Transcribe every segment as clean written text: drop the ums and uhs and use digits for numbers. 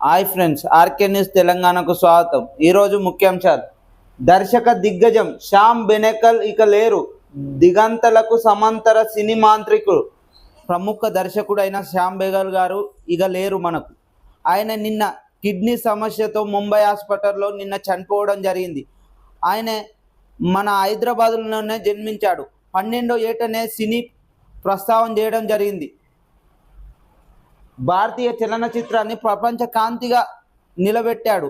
Hi friends, RK news తెలంగాణకు స్వాగతం. ఈరోజు ముఖ్యాంశాలు. దర్శక దిగ్గజం శ్యామ్ బెనెగల్ ఇక లేరు. దిగంతలకు సమాంతర సినీ మాంత్రికుడు ప్రముఖ దర్శకుడైన శ్యామ్ బెనెగల్ గారు ఇక లేరు మనకు. ఆయన నిన్న కిడ్నీ సమస్యతో ముంబై హాస్పిటల్లో నిన్న చనిపోవడం జరిగింది. ఆయన మన హైదరాబాద్లోనే జన్మించాడు. 12వ ఏటనే సినీ ప్రస్తావన చేయడం జరిగింది. భారతీయ చలనచిత్రాన్ని ప్రపంచ కాంతిగా నిలబెట్టాడు.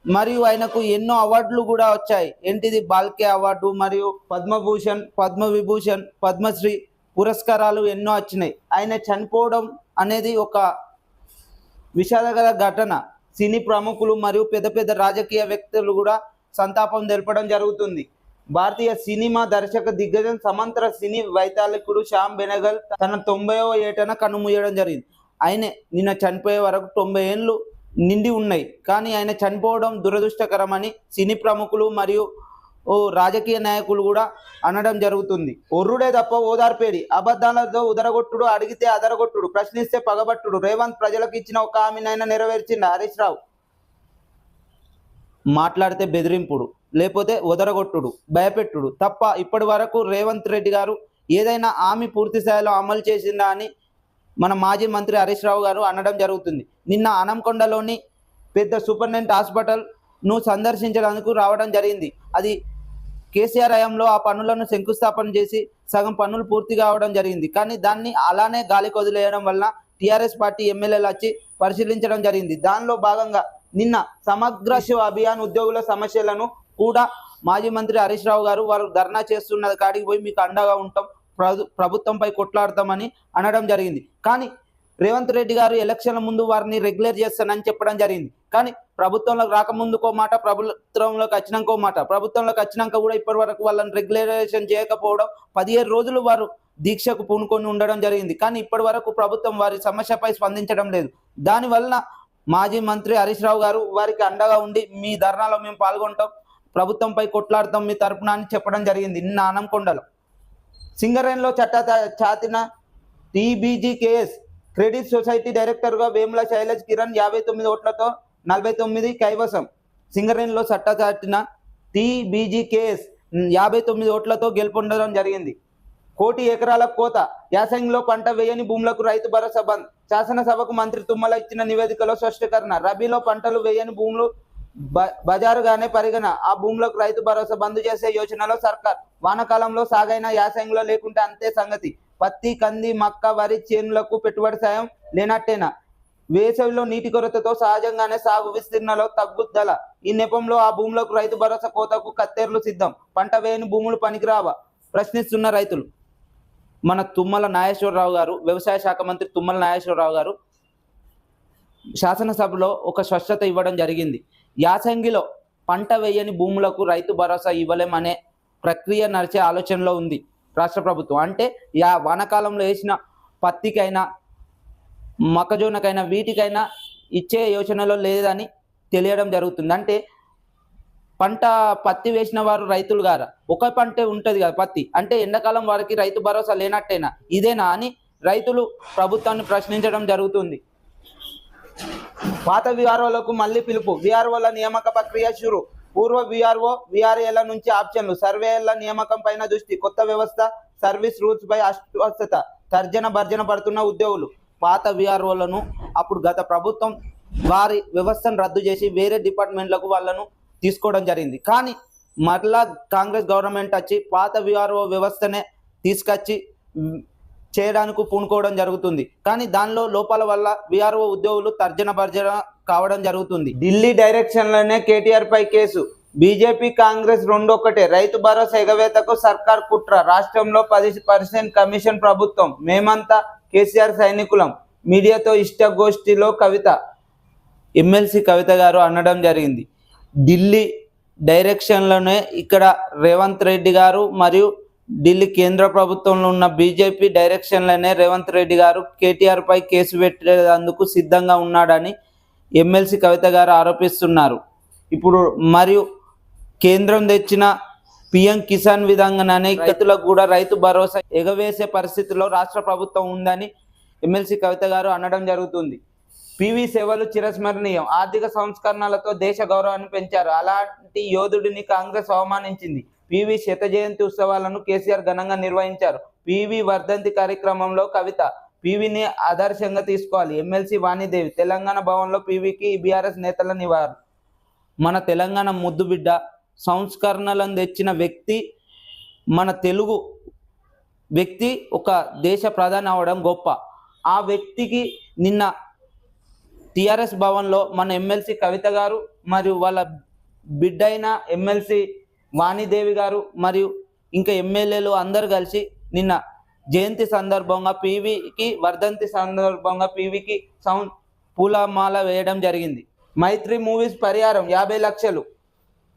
మరియు ఆయనకు ఎన్నో అవార్డులు కూడా వచ్చాయి. ఏంటిది బాల్కే అవార్డు మరియు పద్మభూషణ్, పద్మవిభూషణ్, పద్మశ్రీ పురస్కారాలు ఎన్నో వచ్చినాయి. ఆయన చనిపోవడం అనేది ఒక విషాదకర ఘటన. సినీ ప్రముఖులు మరియు పెద్ద పెద్ద రాజకీయ వ్యక్తులు కూడా సంతాపం తెలపడం జరుగుతుంది. భారతీయ సినిమా దర్శక దిగ్గజం సమాంతర సినీ వైతాళికుడు శ్యామ్ బెనెగల్ తన 90వ ఏటన కన్నుమూయడం జరిగింది. ఆయనే నిన్న చనిపోయే వరకు 90 ఏళ్ళు నిండి ఉన్నాయి. కానీ ఆయన చనిపోవడం దురదృష్టకరమని సినీ ప్రముఖులు మరియు రాజకీయ నాయకులు కూడా అనడం జరుగుతుంది. ఒర్రుడే తప్ప ఓదార్పేడి, అబద్ధాలతో ఉదరగొట్టుడు, అడిగితే అదరగొట్టుడు, ప్రశ్నిస్తే పగబట్టుడు. రేవంత్ ప్రజలకు ఇచ్చిన ఒక హామీనైనా నెరవేర్చిండు హరీష్ రావు. మాట్లాడితే బెదిరింపుడు, లేకపోతే ఉదరగొట్టుడు, భయపెట్టుడు తప్ప ఇప్పటి వరకు రేవంత్ రెడ్డి గారు ఏదైనా హామీ పూర్తి స్థాయిలో అమలు చేసిందా అని మన మాజీ మంత్రి హరీష్ రావు గారు అనడం జరుగుతుంది. నిన్న హనంకొండలోని పెద్ద సూపరింటెండెంట్ హాస్పిటల్ను సందర్శించడానికి రావడం జరిగింది. అది కేసీఆర్ హయాంలో ఆ పనులను శంకుస్థాపన చేసి సగం పనులు పూర్తి కావడం జరిగింది. కానీ దాన్ని అలానే గాలికి వదిలేయడం వల్ల టీఆర్ఎస్ పార్టీ ఎమ్మెల్యేలు వచ్చి పరిశీలించడం జరిగింది. దానిలో భాగంగా నిన్న సమగ్ర శివ అభియాన్ ఉద్యోగుల సమస్యలను కూడా మాజీ మంత్రి హరీష్ రావు గారు వారు ధర్నా చేస్తున్న కాడికి పోయి మీకు అండగా ఉంటాం, ప్రభుత్వంపై కొట్లాడతామని అనడం జరిగింది. కానీ రేవంత్ రెడ్డి గారు ఎలక్షన్ల ముందు వారిని రెగ్యులర్ చేస్తానని చెప్పడం జరిగింది. కానీ ప్రభుత్వంలోకి రాకముందుకో మాట, ప్రభుత్వంలోకి వచ్చినాకో మాట. ప్రభుత్వంలోకి వచ్చినాక కూడా ఇప్పటి వరకు వాళ్ళని రెగ్యులరేషన్ చేయకపోవడం, 17 రోజులు వారు దీక్షకు పూనుకొని ఉండడం జరిగింది. కానీ ఇప్పటి వరకు ప్రభుత్వం వారి సమస్యపై స్పందించడం లేదు. దానివల్ల మాజీ మంత్రి హరీష్ రావు గారు వారికి అండగా ఉండి మీ ధర్నాలో మేము పాల్గొంటాం, ప్రభుత్వంపై కొట్లాడతాం మీ తరపున అని చెప్పడం జరిగింది. నిన్న హనంకొండలో సింగరేణిలో చాతిన టీబీజీకేఎస్ క్రెడిట్ సొసైటీ డైరెక్టర్గా వేముల శైలజ్ కిరణ్ 59 ఓట్లతో 49 కైవసం. సింగరేణిలో చాటిన టీబీజీకేఎస్ 59 ఓట్లతో గెలుపొందడం జరిగింది. 1 కోటి ఎకరాల కోత, యాసంగిలో పంట వేయని భూములకు రైతు భరోసా బంద్. శాసనసభకు మంత్రి తుమ్మల ఇచ్చిన నివేదికలో స్పష్టీకరణ. రబీలో పంటలు వేయని భూములు బజారుగానే పరిగణ. ఆ భూములకు రైతు భరోసా బంద్ చేసే యోచనలో సర్కార్. వానాకాలంలో సాగైన యాసంగిలో లేకుంటే అంతే సంగతి. పత్తి, కంది, మక్క, వరి చేనులకు పెట్టుబడి సాయం లేనట్టేనా? వేసవిలో నీటి కొరతతో సహజంగానే సాగు విస్తీర్ణలో తగ్గుదల. ఈ నెపంలో ఆ భూములకు రైతు భరోసా కోతకు కత్తెర్లు సిద్ధం. పంట వేయని భూములు పనికిరావా ప్రశ్నిస్తున్న రైతులు. మన తుమ్మల నాగేశ్వరరావు గారు, వ్యవసాయ శాఖ మంత్రి తుమ్మల నాగేశ్వరరావు గారు శాసనసభలో ఒక స్పష్టత ఇవ్వడం జరిగింది. యాసంగిలో పంట వేయని భూములకు రైతు భరోసా ఇవ్వలేమనే ప్రక్రియ నడిచే ఆలోచనలో ఉంది రాష్ట్ర ప్రభుత్వం. అంటే వానాకాలంలో వేసిన పత్తికైనా మొక్కజొన్నకైనా వీటికైనా ఇచ్చే యోచనలో లేదని తెలియడం జరుగుతుంది. అంటే పత్తి వేసిన వారు రైతులు గారా, ఒక పంటే ఉంటుంది కదా పత్తి, అంటే ఎండాకాలం వారికి రైతు భరోసా లేనట్టేనా, ఇదేనా అని రైతులు ప్రభుత్వాన్ని ప్రశ్నించడం జరుగుతుంది. పాత విఆర్ఓలకు మళ్ళీ పిలుపు. విఆర్ఓల నియామక ప్రక్రియ షురు. పూర్వ విఆర్ఓ, విఆర్ఏల నుంచి ఆప్షన్లు. సర్వేల నియామకం పైన దృష్టి. కొత్త వ్యవస్థ, సర్వీస్ రూల్స్ పై అస్వస్థత. తర్జన భర్జన పడుతున్న ఉద్యోగులు. పాత విఆర్ఓలను అప్పుడు గత ప్రభుత్వం వారి వ్యవస్థను రద్దు చేసి వేరే డిపార్ట్మెంట్లకు వాళ్ళను తీసుకోవడం జరిగింది. కానీ మరలా కాంగ్రెస్ గవర్నమెంట్ వచ్చి పాత విఆర్ఓ వ్యవస్థనే తీసుకొచ్చి చేయడానికి పూనుకోవడం జరుగుతుంది. కానీ దానిలో లోపాల వల్ల విఆర్ఓ ఉద్యోగులు తర్జన భర్జన కావడం జరుగుతుంది. ఢిల్లీ డైరెక్షన్లోనే కేటీఆర్ పై కేసు. బీజేపీ కాంగ్రెస్ రెండు ఒక్కటే. రైతు భరోసా ఎగవేతకు సర్కార్ కుట్ర. రాష్ట్రంలో 10% కమిషన్ ప్రభుత్వం. మేమంతా కేసీఆర్ సైనికులం. మీడియాతో ఇష్టగోష్ఠిలో కవిత. ఎమ్మెల్సీ కవిత గారు అనడం జరిగింది. ఢిల్లీ డైరెక్షన్లోనే ఇక్కడ రేవంత్ రెడ్డి గారు మరియు ఢిల్లీ కేంద్ర ప్రభుత్వంలో ఉన్న బీజేపీ డైరెక్షన్లోనే రేవంత్ రెడ్డి గారు కేటీఆర్ పై కేసు పెట్టేందుకు సిద్ధంగా ఉన్నాడని ఎమ్మెల్సీ కవిత గారు ఆరోపిస్తున్నారు. ఇప్పుడు మరియు కేంద్రం తెచ్చిన పిఎం కిసాన్ విధానాన్ని రైతులకు కూడా రైతు భరోసా ఎగవేసే పరిస్థితిలో రాష్ట్ర ప్రభుత్వం ఉందని ఎమ్మెల్సీ కవిత గారు అనడం జరుగుతుంది. పివి సేవలు చిరస్మరణీయం. ఆర్థిక సంస్కరణలతో దేశ గౌరవాన్ని పెంచారు. అలాంటి యోధుడిని కాంగ్రెస్ అవమానించింది. పివి శత జయంతి ఉత్సవాలను కేసీఆర్ ఘనంగా నిర్వహించారు. పివి వర్ధంతి కార్యక్రమంలో కవిత పివిని ఆదర్శంగా తీసుకోవాలి. ఎమ్మెల్సీ వాణిదేవి తెలంగాణ భవన్లో పివికి బీఆర్ఎస్ నేతల నివాళులు. మన తెలంగాణ ముద్దు బిడ్డ, సంస్కరణలను తెచ్చిన వ్యక్తి, మన తెలుగు వ్యక్తి ఒక దేశ ప్రధాని అవడం గొప్ప. ఆ వ్యక్తికి నిన్న టిఆర్ఎస్ భవన్లో మన ఎమ్మెల్సీ కవిత గారు మరియు వాళ్ళ బిడ్డ అయిన ఎమ్మెల్సీ వాణిదేవి గారు మరియు ఇంకా ఎమ్మెల్యేలు అందరు కలిసి నిన్న జయంతి సందర్భంగా పివికి వర్ధంతి సందర్భంగా పివికి పూలమాల వేయడం జరిగింది. మైత్రి మూవీస్ పరిహారం 50 లక్షలు.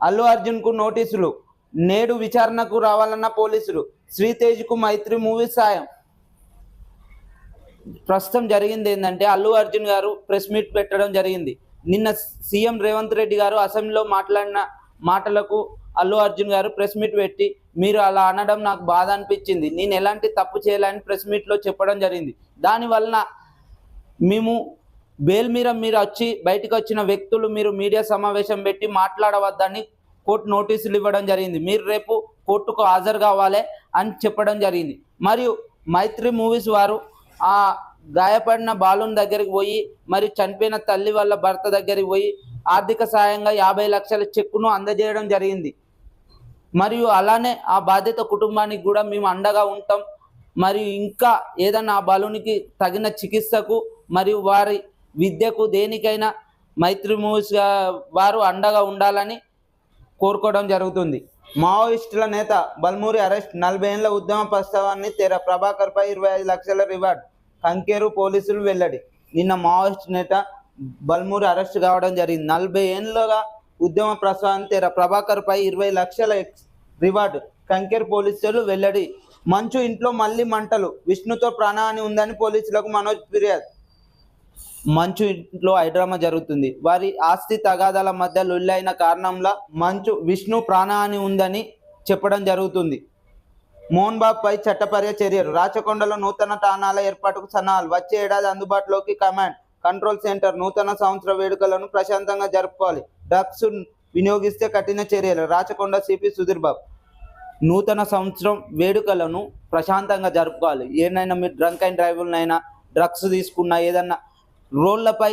అల్లు అర్జున్కు నోటీసులు. నేడు విచారణకు రావాలన్న పోలీసులు. శ్రీతేజ్కు మైత్రి మూవీస్ సాయం. ప్రస్తుతం జరిగింది ఏంటంటే అల్లు అర్జున్ గారు ప్రెస్ మీట్ పెట్టడం జరిగింది. నిన్న సీఎం రేవంత్ రెడ్డి గారు అసెంబ్లీలో మాట్లాడిన మాటలకు అల్లు అర్జున్ గారు ప్రెస్ మీట్ పెట్టి మీరు అలా అనడం నాకు బాధ అనిపించింది, నేను ఎలాంటి తప్పు చేయాలని ప్రెస్ మీట్లో చెప్పడం జరిగింది. దానివలన మేము బెయిల్ మీద మీరు వచ్చి బయటకు వచ్చిన వ్యక్తులు మీరు మీడియా సమావేశం పెట్టి మాట్లాడవద్దని కోర్టు నోటీసులు ఇవ్వడం జరిగింది. మీరు రేపు కోర్టుకు హాజరు కావాలి అని చెప్పడం జరిగింది. మరియు మైత్రి మూవీస్ వారు ఆ గాయపడిన బాలుని దగ్గరికి పోయి మరియు చనిపోయిన తల్లి వాళ్ళ భర్త దగ్గరికి పోయి ఆర్థిక సాయంగా 50 లక్షల చెక్కును అందజేయడం జరిగింది. మరియు అలానే ఆ బాధిత కుటుంబానికి కూడా మేము అండగా ఉంటాం. మరియు ఇంకా ఏదైనా ఆ బాలునికి తగిన చికిత్సకు మరియు వారి విద్యకు దేనికైనా మైత్రి మూవీస్ వారు అండగా ఉండాలని కోరుకోవడం జరుగుతుంది. మావోయిస్టుల నేత బల్మూరి అరెస్ట్. 40 ఏళ్ల ఉద్యమ ప్రస్తావాన్ని తెర. ప్రభాకర్పై 25 లక్షల రివార్డ్. కంకేరు పోలీసులు వెల్లడి. నిన్న మావోయిస్ట్ నేత బల్మూరి అరెస్ట్ కావడం జరిగింది. 40 ఏళ్ళగా ఉద్యమ ప్రస్తావాన్ని తెర. ప్రభాకర్పై 20 లక్షల రివార్డు. కంకేరు పోలీసులు వెల్లడి. మంచు ఇంట్లో మళ్ళీ మంటలు. విష్ణుతో ప్రాణహాని ఉందని పోలీసులకు మనోజ్ ఫిర్యాదు. మంచు ఇంట్లో హైడ్రామా జరుగుతుంది. వారి ఆస్తి తగాదాల మధ్య లొల్లైన కారణంలో విష్ణు ప్రాణహాని ఉందని చెప్పడం జరుగుతుంది. మోహన్ బాబుపై చట్టపర్య చర్యలు. రాచకొండలో నూతన ఠాణాల ఏర్పాటుకు సన్నాహాలు. వచ్చే ఏడాది అందుబాటులోకి కమాండ్ కంట్రోల్ సెంటర్. నూతన సంవత్సర వేడుకలను ప్రశాంతంగా జరుపుకోవాలి. డ్రగ్స్ వినియోగిస్తే కఠిన చర్యలు. రాచకొండ సిపి సుధీర్ బాబు. నూతన సంవత్సరం వేడుకలను ప్రశాంతంగా జరుపుకోవాలి. ఏదైనా మీరు డ్రంక్ అండ్ డ్రైవ్లనైనా డ్రగ్స్ తీసుకున్నా ఏదన్నా రోడ్లపై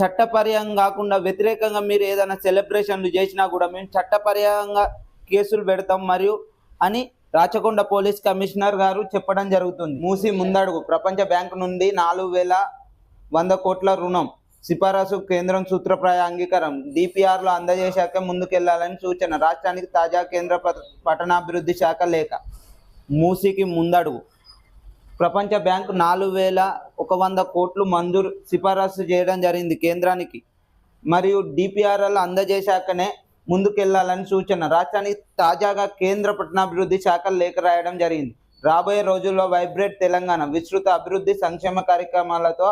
చట్టపర్యంగా కాకుండా వ్యతిరేకంగా మీరు ఏదైనా సెలబ్రేషన్లు చేసినా కూడా మేము చట్టపర్యంగా కేసులు పెడతాం మరియు అని రాచకొండ పోలీస్ కమిషనర్ గారు చెప్పడం జరుగుతుంది. మూసి ముందడుగు. ప్రపంచ బ్యాంకు నుండి 4100 కోట్ల రుణం సిఫారసు. కేంద్రం సూత్రప్రాయ అంగీకారం. డిపిఆర్లో అందజేశాక ముందుకెళ్లాలని సూచన. రాష్ట్రానికి తాజా కేంద్ర పట్టణాభివృద్ధి శాఖ లేఖ. మూసికి ముందడుగు. ప్రపంచ బ్యాంకు 4100 కోట్లు మంజూరు సిఫారసు చేయడం జరిగింది కేంద్రానికి. మరియు డిపిఆర్ఎల్ అందజేశాకనే ముందుకెళ్లాలని సూచన. రాష్ట్రానికి తాజాగా కేంద్ర పట్టణాభివృద్ధి శాఖ లేఖ రాయడం జరిగింది. రాబోయే రోజుల్లో వైబ్రేట్ తెలంగాణ. విస్తృత అభివృద్ధి సంక్షేమ కార్యక్రమాలతో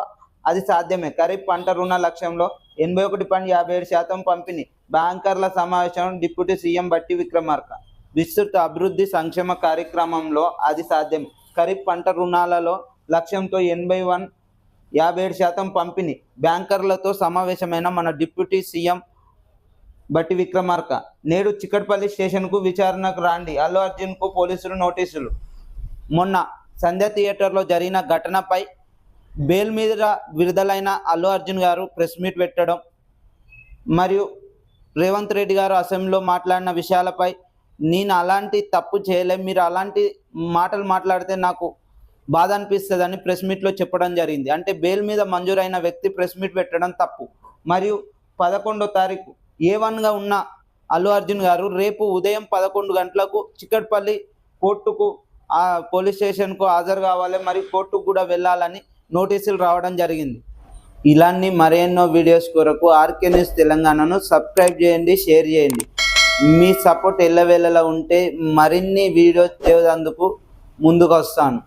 అది సాధ్యమే. ఖరీఫ్ పంట రుణ లక్ష్యంలో 81.57% పంపిణీ. బ్యాంకర్ల సమావేశం. డిప్యూటీ సీఎం బట్టి విక్రమార్క. విస్తృత అభివృద్ధి సంక్షేమ కార్యక్రమంలో అది సాధ్యమే. ఖరీఫ్ పంట రుణాలలో లక్ష్యంతో 81.57% పంపిణీ. బ్యాంకర్లతో సమావేశమైన మన డిప్యూటీ సీఎం బట్టి విక్రమార్క. నేడు చిక్కడపల్లి స్టేషన్కు విచారణకు రాండి. అల్లు అర్జున్కు పోలీసులు నోటీసులు. మొన్న సంధ్య థియేటర్లో జరిగిన ఘటనపై బెయిల్ మీద విడుదలైన అల్లు అర్జున్ గారు ప్రెస్ మీట్ పెట్టడం మరియు రేవంత్ రెడ్డి గారు అసెంబ్లీలో మాట్లాడిన విషయాలపై నేను అలాంటి తప్పు చేయలే, మీరు అలాంటి మాటలు మాట్లాడితే నాకు బాధ అనిపిస్తుందని ప్రెస్ మీట్లో చెప్పడం జరిగింది. అంటే బెయిల్ మీద మంజూరైన వ్యక్తి ప్రెస్ మీట్ పెట్టడం తప్పు. మరియు 11వ తారీఖు A1గా ఉన్న అల్లు అర్జున్ గారు రేపు ఉదయం 11 గంటలకు చిక్కడపల్లి కోర్టుకు పోలీస్ స్టేషన్కు హాజరు కావాలి. మరియు కోర్టుకు కూడా వెళ్ళాలని నోటీసులు రావడం జరిగింది. ఇలాంటి మరెన్నో వీడియోస్ కొరకు ఆర్కే న్యూస్ తెలంగాణను సబ్స్క్రైబ్ చేయండి, షేర్ చేయండి. మీ సపోర్ట్ ఎల్లవేళలా ఉంటే మరిన్ని వీడియోస్ చేసేందుకు ముందుకు వస్తాను.